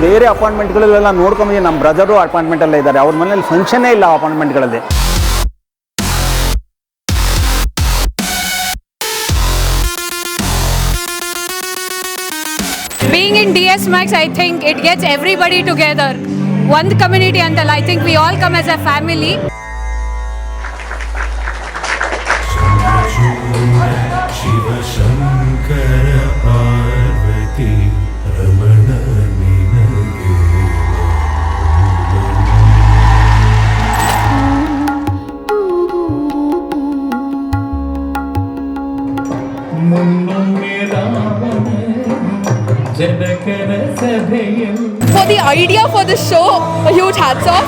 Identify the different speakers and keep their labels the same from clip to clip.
Speaker 1: ಬೇರೆ ಅಪಾರ್ಟ್ಮೆಂಟ್ಗಳಲ್ಲೆಲ್ಲ ನೋಡ್ಕೊಂಬಂದು ನಮ್ಮ ಬ್ರದರು ಅಪಾರ್ಟ್ಮೆಂಟಲ್ಲೇ ಇದ್ದಾರೆ, ಅವ್ರ ಮನೇಲಿ ಫಂಕ್ಷನ್ನೇ ಇಲ್ಲ ಅಪಾರ್ಟ್ಮೆಂಟ್ಗಳಲ್ಲಿ.
Speaker 2: Being in DS Max, I think it gets everybody together. One community andal, I think we all come as a family.
Speaker 3: Shiva Shankara Parvati Ramana Ninage.
Speaker 2: For the idea for the show, a huge hats off.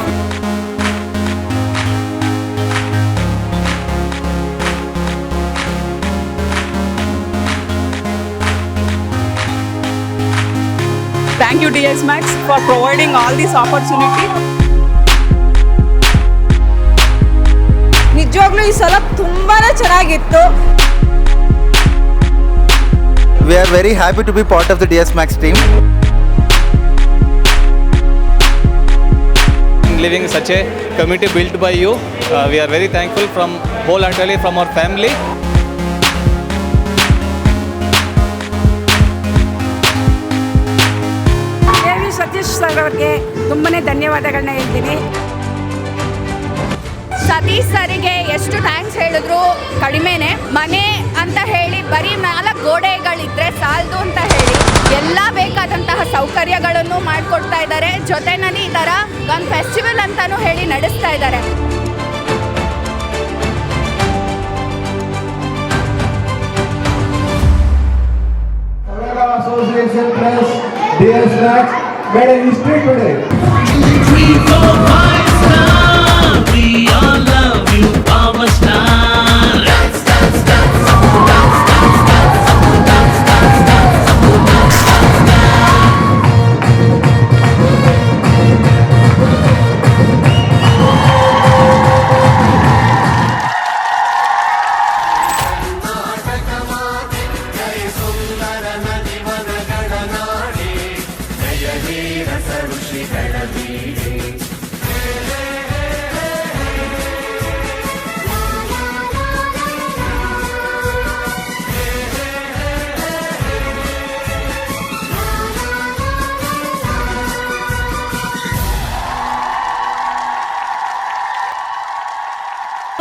Speaker 4: Thank you DS Max for providing all this opportunity. ನಿಜವಾಗ್ಲೂ ಈ ಸಲ ತುಂಬಾನೇ ಚೆನ್ನಾಗಿತ್ತು.
Speaker 5: We are very happy to be part of the DS Max team.
Speaker 6: Living such a community built by you, we are very thankful from wholeheartedly from our family.
Speaker 4: KV Satish sir ಅವರಿಗೆ ತುಂಬಾನೇ ಧನ್ಯವಾದಗಳನ್ನ ಹೇಳ್ತೀನಿ.
Speaker 2: ಸತೀಶ್ ಸರಿಗೆ ಎಷ್ಟು ಥ್ಯಾಂಕ್ಸ್ ಹೇಳಿದ್ರು ಕಡಿಮೆನೆ. ಮನೆ ಅಂತ ಹೇಳಿ ಬರೀ 4 ಗೋಡೆಗಳಿದ್ರೆ ಸಾಲದು ಅಂತ ಹೇಳಿ ಎಲ್ಲ ಬೇಕಾದಂತಹ ಸೌಕರ್ಯಗಳನ್ನು ಮಾಡಿಕೊಡ್ತಾ ಇದ್ದಾರೆ. ಜೊತೆನಲ್ಲಿ ಈ ಥರ ಒಂದು ಫೆಸ್ಟಿವಲ್ ಅಂತಾನು ಹೇಳಿ ನಡೆಸ್ತಾ ಇದ್ದಾರೆ.
Speaker 7: Association Press DS Max made a history today.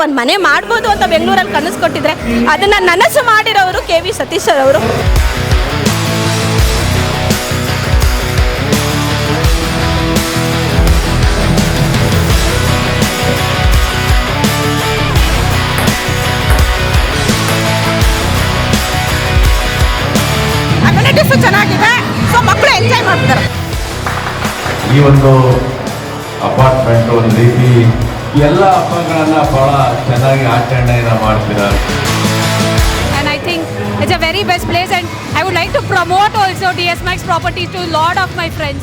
Speaker 8: ಒಂದು ಮನೆ ಮಾಡ್ಬೋದು ಅಂತ ಬೆಂಗಳೂರಲ್ಲಿ ಕನಸು ಕೊಟ್ಟಿದ್ರೆ ಅದನ್ನು ನನಸು ಮಾಡಿರೋರು KV ಸತೀಶ್ ಸರ್ ಅವರು. ಅಮ್ಯುನಿಟೀಸು ಚೆನ್ನಾಗಿದೆ, ಸೊ ಮಕ್ಕಳು ಎಂಜಾಯ್ ಮಾಡ್ತಾರೆ.
Speaker 9: ಈ ಒಂದು ಅಪಾರ್ಟ್ಮೆಂಟ್ ಒಂದು ರೀತಿ ಎಲ್ಲ ಹಬ್ಬಗಳನ್ನ ಬಹಳ ಚೆನ್ನಾಗಿ ಆಚರಣೆಯನ್ನು ಮಾಡ್ತಿದ್ದಾರೆ.
Speaker 2: And I think it's a very best place, and I would like to promote also DS Max Properties to a lot of my friends.